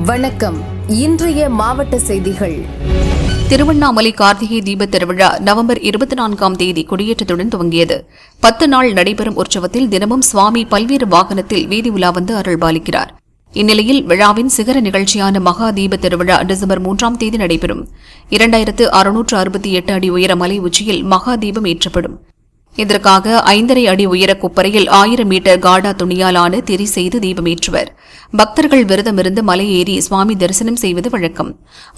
வணக்கம். இன்றைய மாவட்ட செய்திகள். திருவண்ணாமலை கார்த்திகை தீப திருவிழா நவம்பர் 24ஆம் தேதி கொடியேற்றத்துடன் துவங்கியது. 10 நாள் நடைபெறும் உற்சவத்தில் தினமும் சுவாமி பல்வேறு வாகனத்தில் வீதி உலா வந்து அருள்பாலிக்கிறார். இந்நிலையில் விழாவின் சிகர நிகழ்ச்சியான மகா தீப திருவிழா டிசம்பர் 3ஆம் தேதி நடைபெறும். 2668 அடி உயர மலை உச்சியில் மகா தீபம் ஏற்றப்படும். இதற்காக 5½ அடி உயர குப்பரையில் 1000 மீட்டர் காடா துணியாலான திரி செய்து தீபமேற்றுவர். பக்தர்கள் விரதமிருந்து மலை ஏறி சுவாமி தரிசனம் செய்வது வழக்கம்.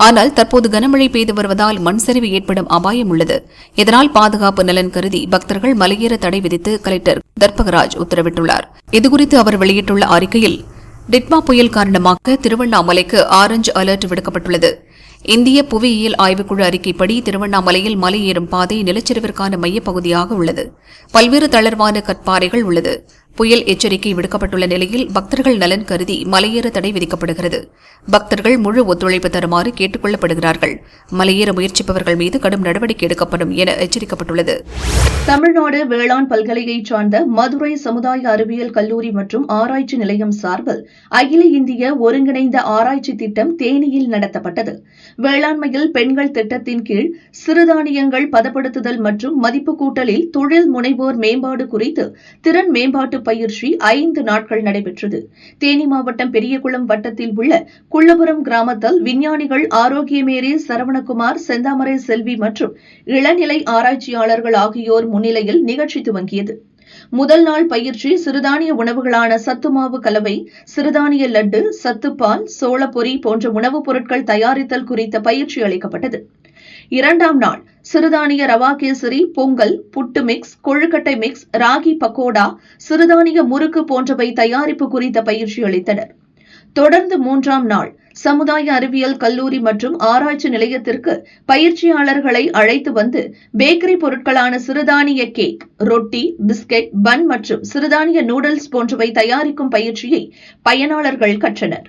ஆனால் தற்போது கனமழை பெய்து வருவதால் மண் சரிவு ஏற்படும் அபாயம் உள்ளது. இதனால் பாதுகாப்பு நலன் கருதி பக்தர்கள் மலையேற தடை விதித்து கலெக்டர் தர்பகராஜ் உத்தரவிட்டுள்ளார். இதுகுறித்து அவர் வெளியிட்டுள்ள அறிக்கையில், டிட்மா புயல் காரணமாக திருவண்ணாமலைக்கு ஆரஞ்சு அலர்ட் விடுக்கப்பட்டுள்ளது. இந்திய புவியியல் ஆய்வுக்குழு அறிக்கைப்படி திருவண்ணாமலையில் மலை ஏறும் பாதை நிலச்சரிவிற்கான மையப்பகுதியாக உள்ளது. பல்வேறு தளர்வான கற்பாறைகள் உள்ளது. புயல் எச்சரிக்கை விடுக்கப்பட்டுள்ள நிலையில் பக்தர்கள் நலன் கருதி மலையேற தடை விதிக்கப்படுகிறது. பக்தர்கள் முழு ஒத்துழைப்பு தருமாறு கேட்டுக் கொள்ளப்படுகிறார்கள். மலையேற முயற்சிப்பவர்கள் மீது கடும் நடவடிக்கை எடுக்கப்படும் என எச்சரிக்கப்பட்டுள்ளது. தமிழ்நாடு வேளாண் பல்கலையைச் சார்ந்த மதுரை சமுதாய அறிவியல் கல்லூரி மற்றும் ஆராய்ச்சி நிலையம் சார்பில் அகில இந்திய ஒருங்கிணைந்த ஆராய்ச்சி திட்டம் தேனியில் நடத்தப்பட்டது. வேளாண்மையில் பெண்கள் திட்டத்தின் கீழ் சிறுதானியங்கள் பதப்படுத்துதல் மற்றும் மதிப்பு கூட்டலில் தொழில் முனைவோர் மேம்பாடு குறித்து திறன் மேம்பாட்டு பயிற்சி 5 நாட்கள் நடைபெற்றது. தேனி மாவட்டம் பெரியகுளம் வட்டத்தில் உள்ள குள்ளபுரம் கிராமத்தில் விஞ்ஞானிகள் ஆரோக்கியமேரி, சரவணகுமார், செந்தாமரை செல்வி மற்றும் இளநிலை ஆராய்ச்சியாளர்கள் ஆகியோர் முன்னிலையில் நிகழ்ச்சி துவங்கியது. முதல் நாள் பயிற்சி சிறுதானிய உணவுகளான சத்துமாவு கலவை, சிறுதானிய லட்டு, சத்துப்பால், சோளப்பொரி போன்ற உணவுப் பொருட்கள் தயாரித்தல் குறித்த பயிற்சி அளிக்கப்பட்டது. 2ஆம் நாள் சிறுதானிய ரவா கேசரி, பொங்கல், புட்டு மிக்ஸ், கொழுக்கட்டை மிக்ஸ், ராகி பக்கோடா, சிறுதானிய முறுக்கு போன்றவை தயாரிப்பு குறித்த பயிற்சி அளித்தனர். தொடர்ந்து 3ஆம் நாள் சமுதாய அறிவியல் கல்லூரி மற்றும் ஆராய்ச்சி நிலையத்திற்கு பயிற்சியாளர்களை அழைத்து வந்து பேக்கரி பொருட்களான சிறுதானிய கேக், ரொட்டி, பிஸ்கெட், பன் மற்றும் சிறுதானிய நூடுல்ஸ் போன்றவை தயாரிக்கும் பயிற்சியை பயனாளர்கள் கற்றனர்.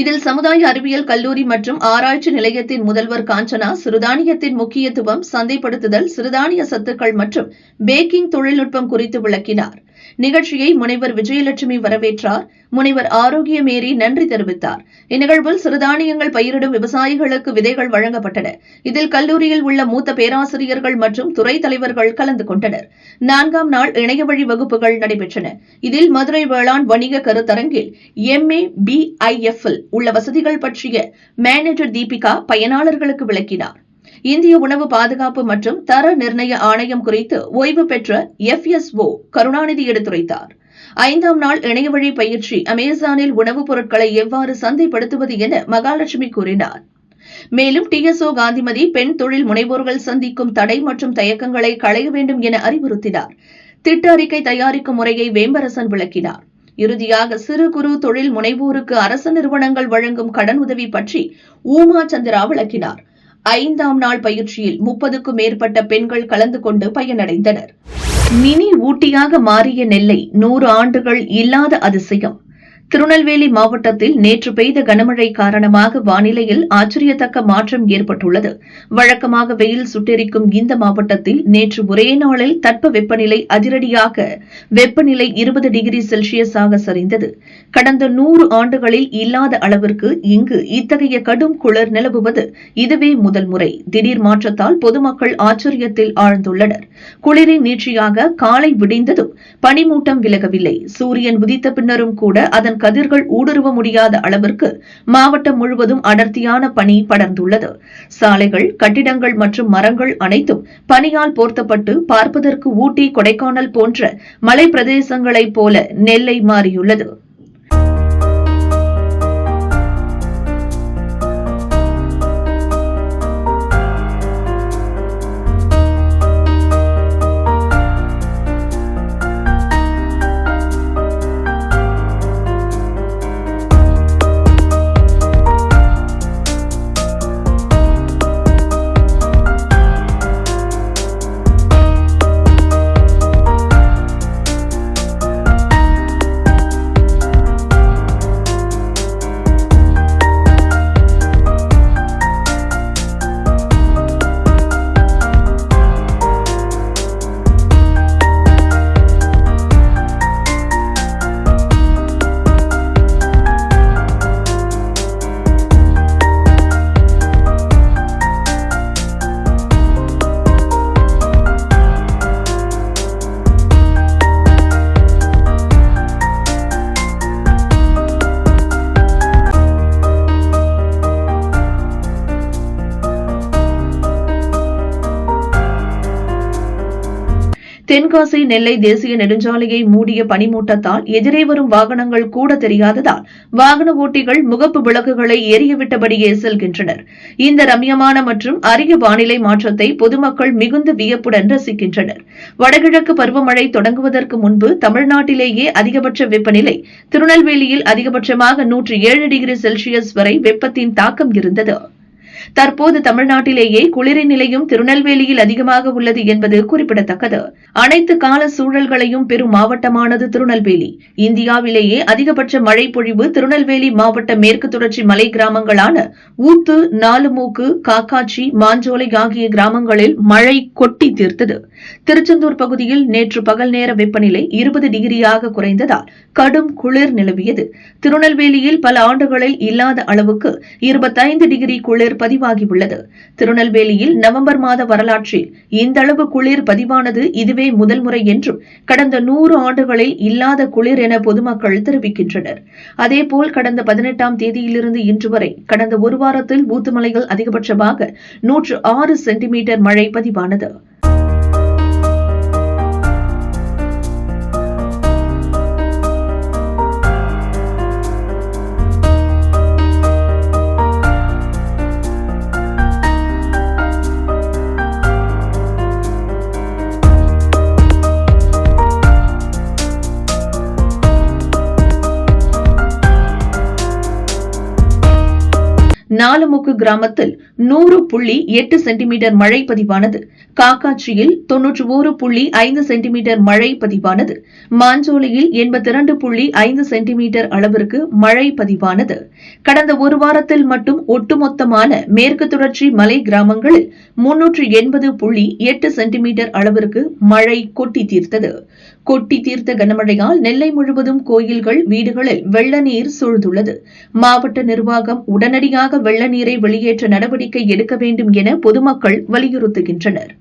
இதில் சமுதாய அறிவியல் கல்லூரி மற்றும் ஆராய்ச்சி நிலையத்தின் முதல்வர் காஞ்சனா சிறுதானியத்தின் முக்கியத்துவம், சந்தைப்படுத்துதல், சிறுதானிய சத்துக்கள் மற்றும் பேக்கிங் தொழில்நுட்பம் குறித்து விளக்கினார். நிகழ்ச்சியை முனைவர் விஜயலட்சுமி வரவேற்றார். முனைவர் ஆரோக்கியமேரி நன்றி தெரிவித்தார். இந்நிகழ்வில் சிறுதானியங்கள் பயிரிடும் விவசாயிகளுக்கு விதைகள் வழங்கப்பட்டன. இதில் கல்லூரியில் உள்ள மூத்த பேராசிரியர்கள் மற்றும் துறை தலைவர்கள் கலந்து கொண்டனர். 4ஆம் நாள் இணையவழி வகுப்புகள் நடைபெற்றன. இதில் மதுரை வேளாண் வணிக கருத்தரங்கில் MABIF உள்ள வசதிகள் பற்றிய மேனேஜர் தீபிகா பயனாளர்களுக்கு விளக்கினார். இந்திய உணவு பாதுகாப்பு மற்றும் தர நிர்ணய ஆணையம் குறித்து ஓய்வு பெற்ற FSO கருணாநிதி எடுத்துரைத்தார். 5ஆம் நாள் இணையவழி பயிற்சி அமேசானில் உணவுப் பொருட்களை எவ்வாறு சந்தைப்படுத்துவது என மகாலட்சுமி கூறினார். மேலும் TSO காந்திமதி பெண் தொழில் முனைவோர்கள் சந்திக்கும் தடை மற்றும் தயக்கங்களை களைய வேண்டும் என அறிவுறுத்தினார். திட்ட அறிக்கை தயாரிக்கும் முறையை வேம்பரசன் விளக்கினார். இறுதியாக சிறு குறு தொழில் முனைவோருக்கு அரசு நிறுவனங்கள் வழங்கும் கடன் உதவி பற்றி ஊமா சந்திரா விளக்கினார். 5ஆம் நாள் பயிற்சியில் 30க்கும் மேற்பட்ட பெண்கள் கலந்து கொண்டு பயனடைந்தனர். மினி ஊட்டியாக மாறிய நெல்லை 100 ஆண்டுகள் இல்லாத அதிசயம். திருநெல்வேலி மாவட்டத்தில் நேற்று பெய்த கனமழை காரணமாக வானிலையில் ஆச்சரியத்தக்க மாற்றம் ஏற்பட்டுள்ளது. வழக்கமாக வெயில் சுட்டெரிக்கும் இந்த மாவட்டத்தில் நேற்று ஒரே நாளில் தட்பவெப்பநிலை அதிரடியாக வெப்பநிலை 20 டிகிரி செல்சியஸாக சரிந்தது. கடந்த 100 ஆண்டுகளில் இல்லாத அளவிற்கு இங்கு இத்தகைய கடும் குளிர் நிலவுவது இதுவே முதல் முறை. திடீர் மாற்றத்தால் பொதுமக்கள் ஆச்சரியத்தில் ஆழ்ந்துள்ளனர். குளிரின் நீட்சியாக காலை விடிந்ததும் பனிமூட்டம் விலகவில்லை. சூரியன் உதித்த பின்னரும் கூட அதன் கதிர்கள் ஊடுருவ முடியாத அளவிற்கு மாவட்டம் முழுவதும் அடர்த்தியான பனி படர்ந்துள்ளது. சாலைகள், கட்டிடங்கள் மற்றும் மரங்கள் அனைத்தும் பனியால் போர்த்தப்பட்டு பார்ப்பதற்கு ஊட்டி, கொடைக்கானல் போன்ற மலை பிரதேசங்களைப் போல நெல்லை மாறியுள்ளது. தென்காசி நெல்லை தேசிய நெடுஞ்சாலையை மூடிய பனிமூட்டத்தால் எதிரே வரும் வாகனங்கள் கூட தெரியாததால் வாகன ஓட்டிகள் முகப்பு விளக்குகளை எரியவிட்டபடியே செல்கின்றனர். இந்த ரம்யமான மற்றும் அரிய வானிலை மாற்றத்தை பொதுமக்கள் மிகுந்த வியப்புடன் ரசிக்கின்றனர். வடகிழக்கு பருவமழை தொடங்குவதற்கு முன்பு தமிழ்நாட்டிலேயே அதிகபட்ச வெப்பநிலை திருநெல்வேலியில் அதிகபட்சமாக 107 டிகிரி செல்சியஸ் வரை வெப்பத்தின் தாக்கம் இருந்தது. தற்போது தமிழ்நாட்டிலேயே குளிரின் நிலையும் திருநெல்வேலியில் அதிகமாக உள்ளது என்பது குறிப்பிடத்தக்கது. அனைத்து கால சூழல்களையும் பெறும் மாவட்டமானது திருநெல்வேலி. இந்தியாவிலேயே அதிகபட்ச மழை பொழிவு திருநெல்வேலி மாவட்ட மேற்கு தொடர்ச்சி மலை கிராமங்களான ஊத்து, நாலுமூக்கு, காக்காட்சி, மாஞ்சோலை ஆகிய கிராமங்களில் மழை கொட்டி தீர்த்தது. திருச்செந்தூர் பகுதியில் நேற்று பகல் நேர வெப்பநிலை 20 டிகிரியாக குறைந்ததால் கடும் குளிர் நிலவியது. திருநெல்வேலியில் பல ஆண்டுகளில் இல்லாத அளவுக்கு 25 டிகிரி குளிர் பதிவாகியுள்ளது. திருநெல்வேலியில் நவம்பர் மாத வரலாற்றில் இந்த அளவு குளிர் பதிவானது இதுவே முதல் முறை என்றும் கடந்த 100 ஆண்டுகளில் இல்லாத குளிர் என பொதுமக்கள் தெரிவிக்கின்றனர். அதேபோல் கடந்த 18ஆம் தேதியிலிருந்து இன்று வரை கடந்த ஒரு வாரத்தில் ஊத்துமலையில் அதிகபட்சமாக 106 சென்டிமீட்டர் மழை பதிவானது. நாலுமுக்கு கிராமத்தில் 100.8 சென்டிமீட்டர் மழை பதிவானது. காக்காட்சியில் 91.5 சென்டிமீட்டர் மழை பதிவானது. மாஞ்சோலையில் 82.5 சென்டிமீட்டர் அளவிற்கு மழை பதிவானது. கடந்த ஒரு வாரத்தில் மட்டும் ஒட்டுமொத்தமான மேற்கு தொடர்ச்சி மலை கிராமங்களில் 380.8 சென்டிமீட்டர் அளவிற்கு மழை கொட்டி தீர்த்தது. கொட்டி தீர்த்த கனமழையால் நெல்லை முழுவதும் கோயில்கள், வீடுகளில் வெள்ள நீர் சூழ்ந்துள்ளது. மாவட்ட நிர்வாகம் உடனடியாக வெள்ள நீரை வெளியேற்ற நடவடிக்கை எடுக்க வேண்டும் என பொதுமக்கள் வலியுறுத்துகின்றனர்.